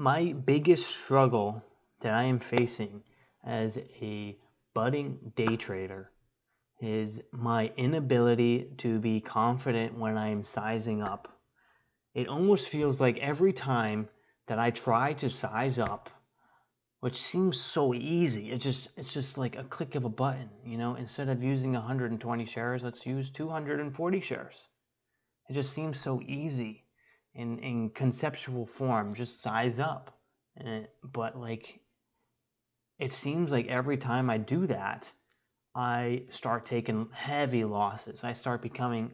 My biggest struggle that I am facing as a budding day trader is my inability to be confident when I'm sizing up. It almost feels like every time that I try to size up, which seems so easy, it's just like a click of a button, you know, instead of using 120 shares, let's use 240 shares. It just seems so easy in conceptual form, just size up. But like, it seems like every time I do that, I start taking heavy losses. I start becoming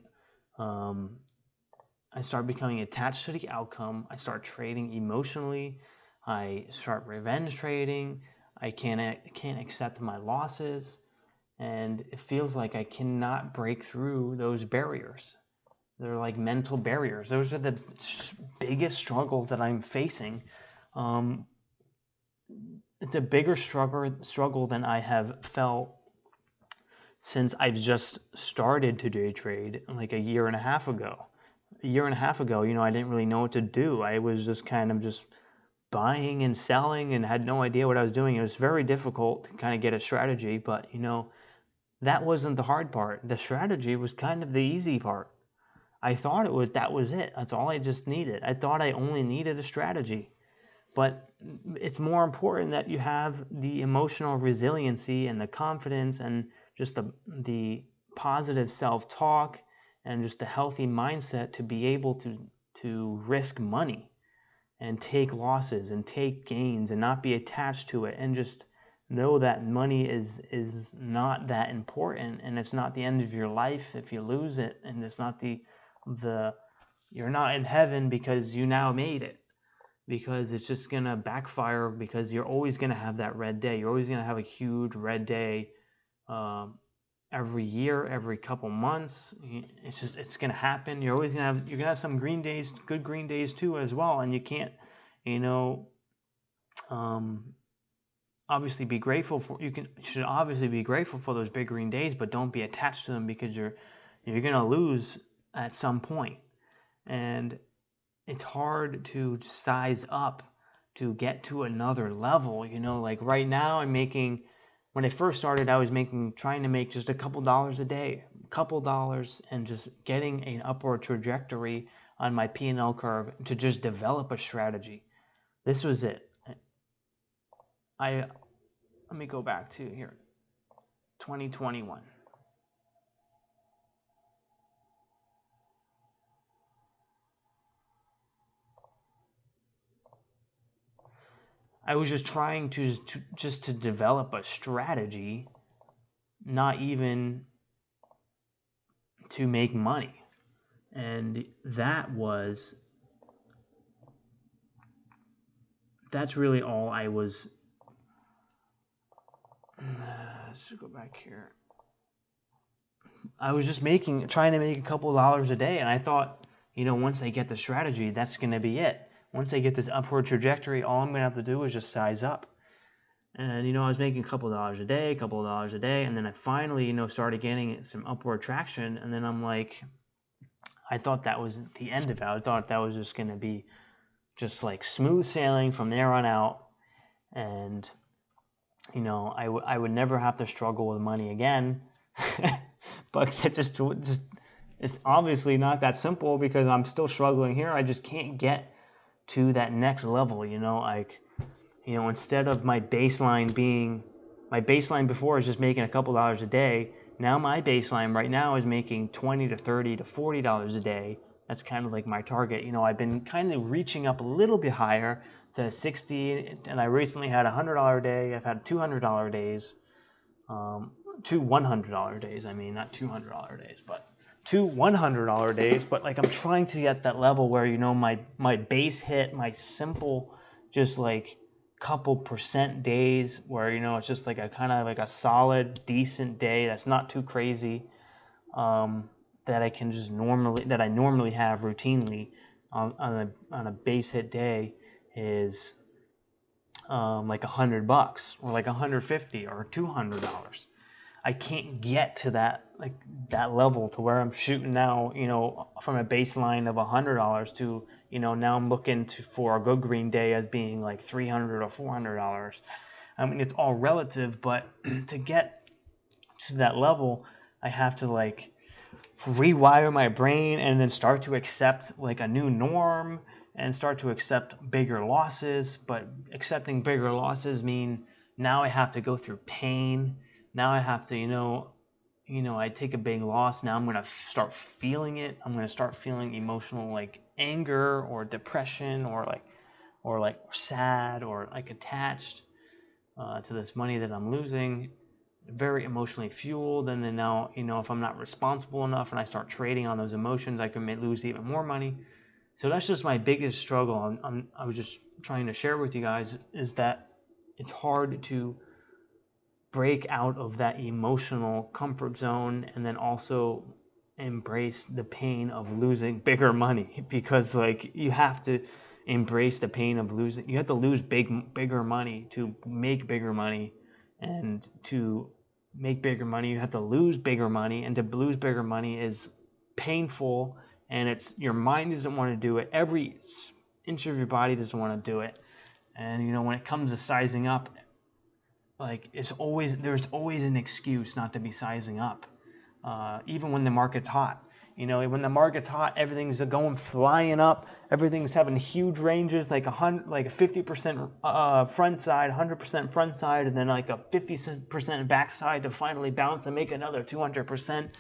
attached to the outcome. I start trading emotionally. I start revenge trading. I can't accept my losses, and it feels like I cannot break through those barriers. They're like mental barriers. Those are the biggest struggles that I'm facing. It's a bigger struggle than I have felt since I've just started to day trade like a year and a half ago. A year and a half ago, you know, I didn't really know what to do. I was just kind of just buying and selling and had no idea what I was doing. It was very difficult to kind of get a strategy, but you know, that wasn't the hard part. The strategy was kind of the easy part. I thought that was it. That's all I just needed. I thought I only needed a strategy. But it's more important that you have the emotional resiliency and the confidence and just the positive self-talk and just a healthy mindset to be able to risk money and take losses and take gains and not be attached to it, and just know that money is not that important, and it's not the end of your life if you lose it, and it's not the you're not in heaven because you now made it, because it's just gonna backfire, because you're always gonna have that red day. You're always gonna have a huge red day every year, every couple months. It's gonna happen. You're gonna have some green days, good green days too as well, and you can't, you know, obviously be grateful for. You should obviously be grateful for those big green days, but don't be attached to them, because you're gonna lose at some point. And it's hard to size up to get to another level. You know, like right now when I first started, I was trying to make just a couple dollars a day, and just getting an upward trajectory on my P&L curve to just develop a strategy. This was it. Let me go back to here, 2021. I was just trying to develop a strategy, not even to make money. And that's really all I was. Let's go back here. I was just trying to make a couple dollars a day, and I thought, you know, once I get the strategy, that's going to be it. Once I get this upward trajectory, all I'm going to have to do is just size up. And, you know, I was making a couple dollars a day, and then I finally, you know, started getting some upward traction, and then I'm like, I thought that was the end of it. I thought that was just going to be just like smooth sailing from there on out, and, you know, I would never have to struggle with money again. But it's obviously not that simple, because I'm still struggling here. I just can't get to that next level, you know, like, you know, instead of my baseline before is just making a couple dollars a day. Now my baseline right now is making $20 to $30 to $40 a day. That's kind of like my target. You know, I've been kind of reaching up a little bit higher to 60, and I recently had a $100 day. I've had $200 days, two $100 days. I mean, not $200 days, but two $100 days. But like, I'm trying to get that level where, you know, my base hit, my simple, just like couple percent days where, you know, it's just like a kind of like a solid, decent day that's not too crazy, that I can just that I normally have routinely on a base hit day is like $100 or like $150 or $200. I can't get to that level to where I'm shooting now, you know, from a baseline of $100 to, you know, now I'm looking for a good green day as being like $300 or $400. I mean, it's all relative, but to get to that level, I have to like rewire my brain and then start to accept like a new norm and start to accept bigger losses. But accepting bigger losses mean now I have to go through pain. Now I have to, I take a big loss. Now I'm going to start feeling it. I'm going to start feeling emotional, like anger or depression or like sad or like attached to this money that I'm losing. Very emotionally fueled. And then now, if I'm not responsible enough and I start trading on those emotions, I can lose even more money. So that's just my biggest struggle. I was just trying to share with you guys is that it's hard to break out of that emotional comfort zone and then also embrace the pain of losing bigger money, because like you have to embrace the pain of losing. You have to lose bigger money to make bigger money, and to make bigger money you have to lose bigger money, and to lose bigger money is painful, and it's your mind doesn't want to do it. Every inch of your body doesn't want to do it. And when it comes to sizing up, like there's always an excuse not to be sizing up, even when the market's hot. When the market's hot, everything's going flying up. Everything's having huge ranges, like a 50% front side, 100% front side, and then like a 50% back side to finally bounce and make another 200%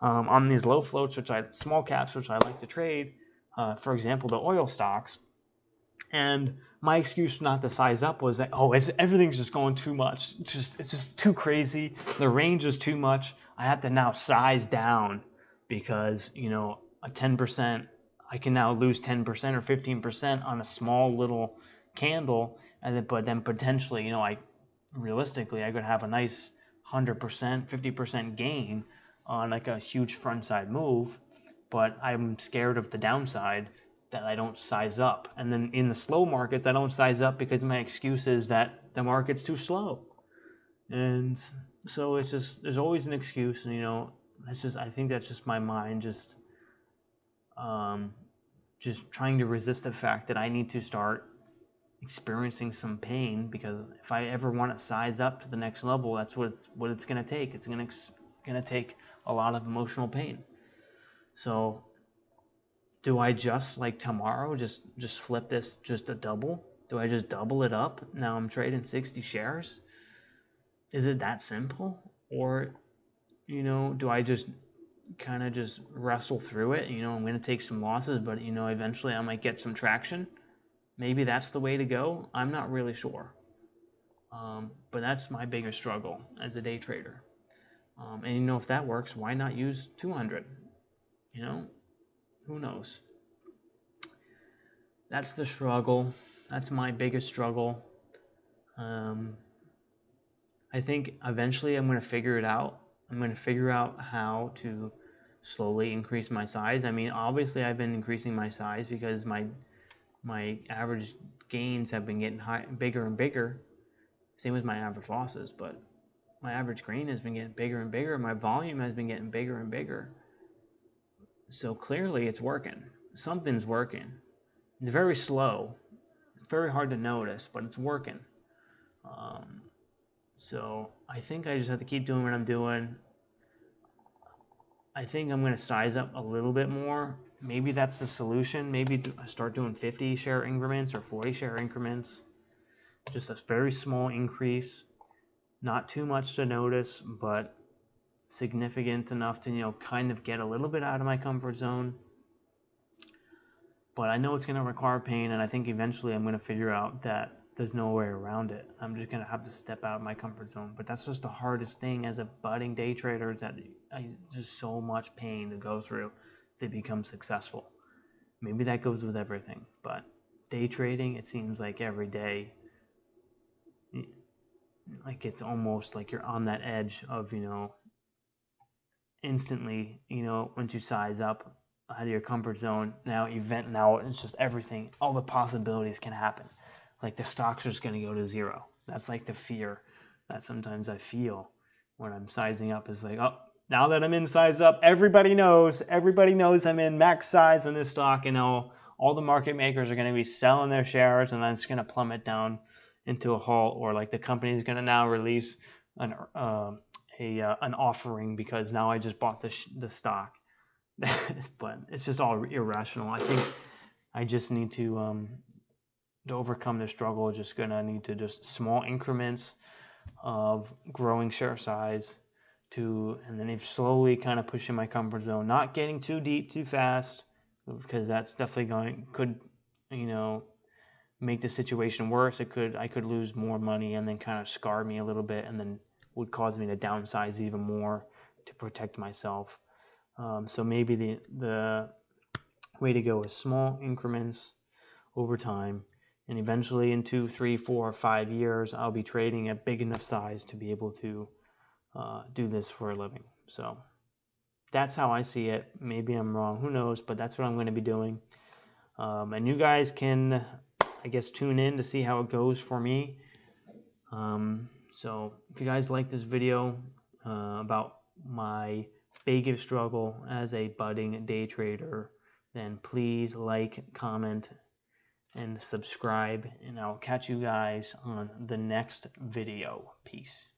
on these low floats, small caps, which I like to trade. For example, the oil stocks. And my excuse not to size up was that, everything's just going too much. It's just too crazy. The range is too much. I have to now size down because, a 10%, I can now lose 10% or 15% on a small little candle. But then potentially, realistically, I could have a nice 100%, 50% gain on like a huge front side move. But I'm scared of the downside that I don't size up. And then in the slow markets, I don't size up because my excuse is that the market's too slow. And so it's just, there's always an excuse. And, I think that's just my mind just trying to resist the fact that I need to start experiencing some pain, because if I ever want to size up to the next level, that's what it's going to take. It's going to take a lot of emotional pain. So do I just like tomorrow just flip this just a double? Do I just double it up? Now I'm trading 60 shares. Is it that simple? Or do I just kind of just wrestle through it? I'm going to take some losses, but eventually I might get some traction. Maybe that's the way to go. I'm not really sure. But that's my biggest struggle as a day trader. And if that works, why not use 200? Who knows? That's the struggle. That's my biggest struggle. I think eventually I'm going to figure it out. I'm going to figure out how to slowly increase my size. I mean, obviously I've been increasing my size because my average gains have been getting bigger and bigger. Same with my average losses, but my average gain has been getting bigger and bigger. My volume has been getting bigger and bigger. So clearly it's working. Something's working. It's very slow. It's very hard to notice, but it's working. So I think I just have to keep doing what I'm doing. I think I'm going to size up a little bit more. Maybe that's the solution. Maybe I start doing 50 share increments or 40 share increments. Just a very small increase. Not too much to notice, but significant enough to, kind of get a little bit out of my comfort zone. But I know it's going to require pain, and I think eventually I'm going to figure out that there's no way around it. I'm just going to have to step out of my comfort zone. But that's just the hardest thing as a budding day trader, is that just so much pain to go through to become successful. Maybe that goes with everything, but day trading, it seems like every day, like it's almost like you're on that edge of, instantly, once you size up out of your comfort zone, now it's just everything, all the possibilities can happen. Like the stocks are just going to go to zero. That's like the fear that sometimes I feel when I'm sizing up, is like, oh, now that I'm in size up, everybody knows I'm in max size in this stock, and all all the market makers are going to be selling their shares, and then it's going to plummet down into a halt, or like the company is going to now release an offering because now I just bought the stock. But it's just all irrational. I think I just need to overcome the struggle. Just gonna need to just small increments of growing share size and then slowly kind of pushing my comfort zone, not getting too deep too fast, because that's definitely could make the situation worse. I could lose more money and then kind of scar me a little bit, and then would cause me to downsize even more to protect myself. So maybe the way to go is small increments over time, and eventually in 2, 3, 4, 5 years, I'll be trading at big enough size to be able to do this for a living. So that's how I see it. Maybe I'm wrong, who knows, but that's what I'm going to be doing. And you guys can, I guess, tune in to see how it goes for me. So if you guys like this video about my biggest struggle as a budding day trader, then please like, comment, and subscribe, and I'll catch you guys on the next video. Peace.